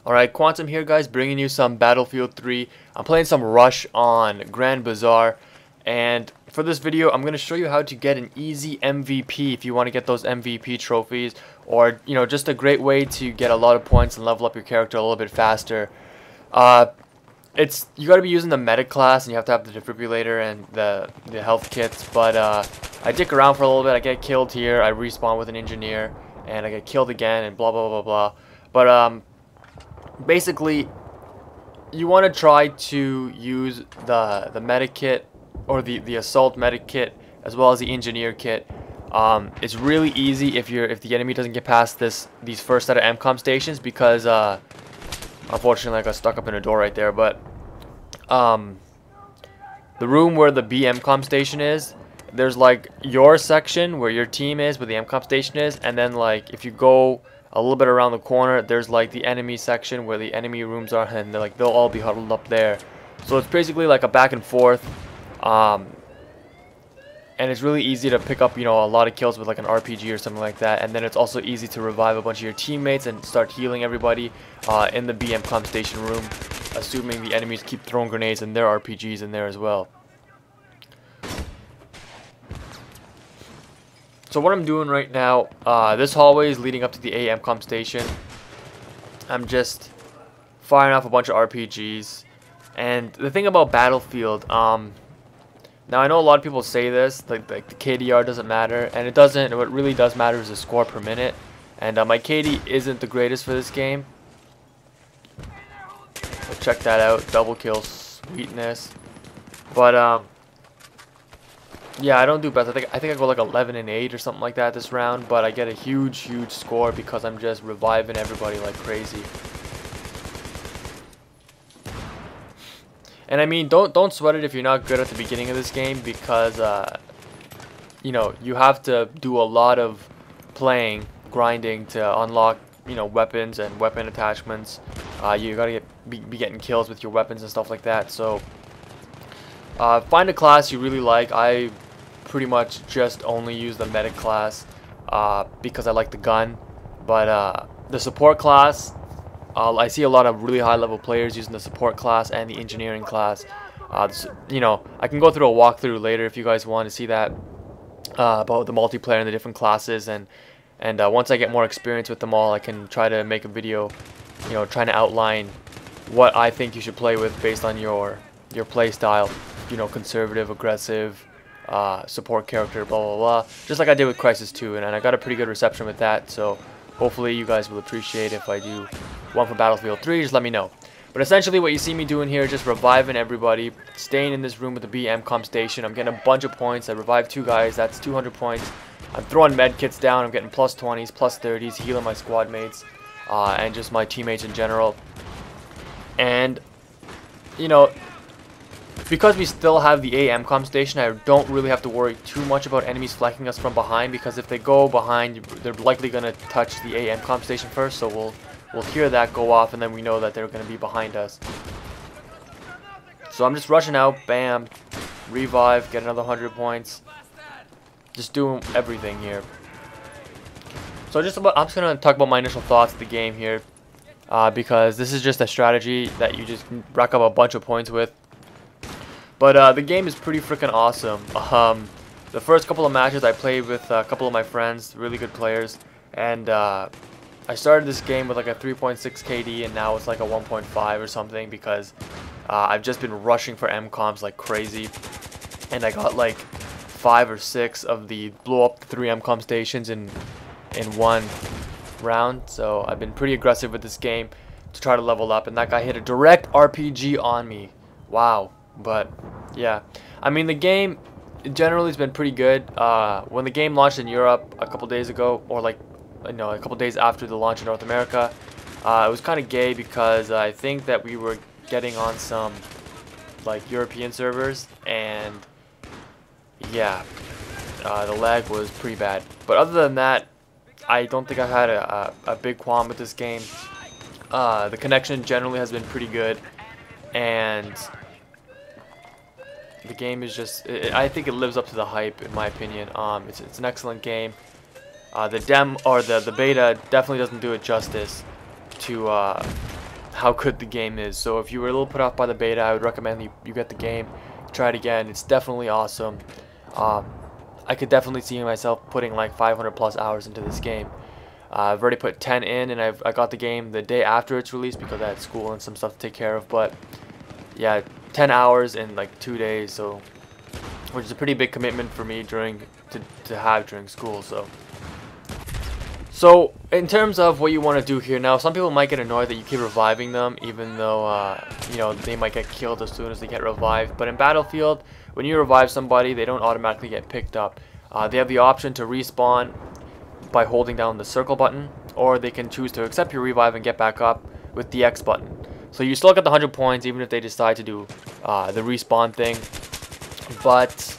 Alright, Quantum here, guys, bringing you some Battlefield 3. I'm playing some Rush on Grand Bazaar, and for this video I'm going to show you how to get an easy MVP if you want to get those MVP trophies, or just a great way to get a lot of points and level up your character a little bit faster. You got to be using the medic class, and you have to have the defibrillator and the health kits, but I dick around for a little bit. I get killed here, I respawn with an engineer, and I get killed again, and blah blah blah blah. But basically, you want to try to use the medic kit, or the assault medic kit, as well as the engineer kit. It's really easy if the enemy doesn't get past these first set of MCOM stations, because unfortunately I got stuck up in a door right there. But the room where the B MCOM station is, there's like your section where your team is, where the MCOM station is, and then like if you go a little bit around the corner, there's like the enemy section where the enemy rooms are, and they'll all be huddled up there. So it's basically like a back and forth, and it's really easy to pick up a lot of kills with like an RPG or something like that. And then it's also easy to revive a bunch of your teammates and start healing everybody in the BMCOM station room, assuming the enemies keep throwing grenades and their RPGs in there as well. So what I'm doing right now, this hallway is leading up to the AMCOM station. I'm just firing off a bunch of RPGs. And the thing about Battlefield, now I know a lot of people say this, like the KDR doesn't matter, and it doesn't. What really does matter is the score per minute. And my KD isn't the greatest for this game. So check that out, double kill, sweetness. But yeah, I don't do best. I think I go like 11 and 8 or something like that this round, but I get a huge score because I'm just reviving everybody like crazy. And I mean, don't sweat it if you're not good at the beginning of this game, because you have to do a lot of playing, grinding to unlock weapons and weapon attachments. You gotta be getting kills with your weapons and stuff like that. So find a class you really like. I pretty much just only use the medic class because I like the gun, but the support class, I see a lot of really high level players using the support class and the engineering class. I can go through a walkthrough later if you guys want to see that, about the multiplayer and the different classes, and once I get more experience with them all, I can try to make a video trying to outline what I think you should play with based on your play style. Conservative, aggressive, support character, blah blah blah, just like I did with Crisis 2, and I got a pretty good reception with that. So hopefully you guys will appreciate if I do one for Battlefield 3. Just let me know. But essentially what you see me doing here is just reviving everybody, staying in this room with the B MCOM station. I'm getting a bunch of points. I revived 2 guys, that's 200 points. I'm throwing med kits down, I'm getting plus 20s, plus 30s, healing my squad mates, and just my teammates in general. And because we still have the AMCOM station, I don't really have to worry too much about enemies flanking us from behind, because if they go behind, they're likely going to touch the AMCOM station first, so we'll hear that go off, and then we know that they're going to be behind us. So I'm just rushing out, bam, revive, get another 100 points, just doing everything here. So I'm just going to talk about my initial thoughts of the game here, because this is just a strategy that you just rack up a bunch of points with. But the game is pretty freaking awesome. The first couple of matches I played with a couple of my friends, really good players, and I started this game with like a 3.6 KD, and now it's like a 1.5 or something, because I've just been rushing for MCOMs like crazy, and I got like 5 or 6 of the blow up 3 MCOM stations in one round. So I've been pretty aggressive with this game to try to level up, and that guy hit a direct RPG on me. Wow. But yeah, I mean, the game generally has been pretty good. When the game launched in Europe a couple days ago, or like a couple days after the launch in North America, it was kind of gay, because I think that we were getting on some like European servers, and yeah, the lag was pretty bad. But other than that, I don't think I've had a big qualm with this game. The connection generally has been pretty good, and the game is just, I think it lives up to the hype, in my opinion. It's an excellent game. The beta definitely doesn't do it justice to how good the game is. So if you were a little put off by the beta, I would recommend you get the game, try it again. It's definitely awesome. I could definitely see myself putting like 500 plus hours into this game. I've already put 10 in, and I got the game the day after its release because I had school and some stuff to take care of. But yeah, 10 hours in like 2 days, so which is a pretty big commitment for me to have during school. So in terms of what you want to do here now, some people might get annoyed that you keep reviving them, even though you know, they might get killed as soon as they get revived. But in Battlefield, when you revive somebody, they don't automatically get picked up. They have the option to respawn by holding down the circle button, or they can choose to accept your revive and get back up with the X button. So you still get the 100 points even if they decide to do the respawn thing. But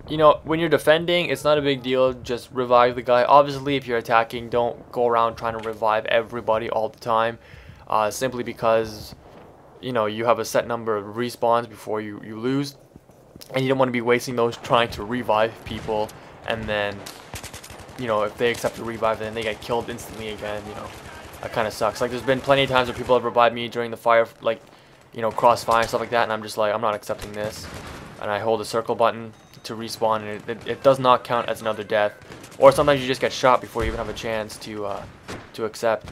you know, when you're defending, it's not a big deal. Just revive the guy. Obviously, if you're attacking, don't go around trying to revive everybody all the time, simply because, you know, you have a set number of respawns before you lose, and you don't want to be wasting those trying to revive people, and then, you know, if they accept the revive, then they get killed instantly again. You know, that kind of sucks. Like, there's been plenty of times where people have revived me during the fire, like, you know, crossfire and stuff like that, and I'm just like, I'm not accepting this, and I hold the circle button to respawn, and it does not count as another death. Or sometimes you just get shot before you even have a chance to accept.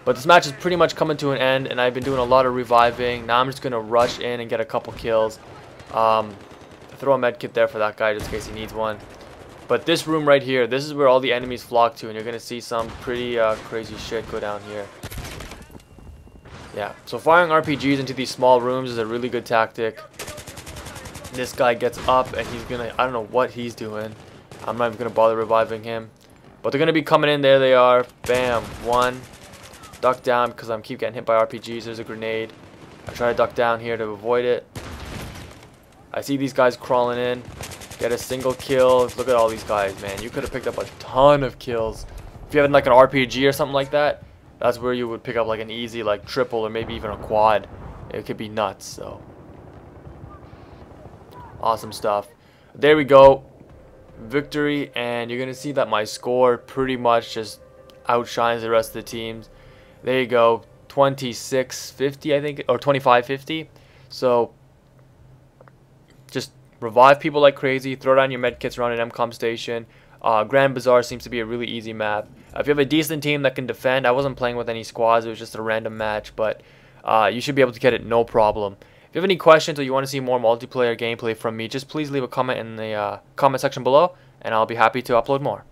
But this match is pretty much coming to an end, and I've been doing a lot of reviving. Now I'm just gonna rush in and get a couple kills. Throw a med kit there for that guy just in case he needs one. But this room right here, this is where all the enemies flock to, and you're gonna see some pretty crazy shit go down here. Yeah, so firing RPGs into these small rooms is a really good tactic. This guy gets up, and he's gonna, I don't know what he's doing. I'm not even gonna bother reviving him. But they're gonna be coming in. There they are. Bam. One. Duck down because I keep getting hit by RPGs. There's a grenade. I try to duck down here to avoid it. I see these guys crawling in. Get a single kill. Look at all these guys, man. You could have picked up a ton of kills. If you had like an RPG or something like that, that's where you would pick up like an easy like triple or maybe even a quad. It could be nuts. So awesome stuff. There we go. Victory, and you're gonna see that my score pretty much just outshines the rest of the teams. There you go, 2650 I think, or 2550. So just revive people like crazy, throw down your medkits around an MCOM station. Grand Bazaar seems to be a really easy map. If you have a decent team that can defend, I wasn't playing with any squads, it was just a random match, but you should be able to get it no problem. If you have any questions or you want to see more multiplayer gameplay from me, just please leave a comment in the comment section below, and I'll be happy to upload more.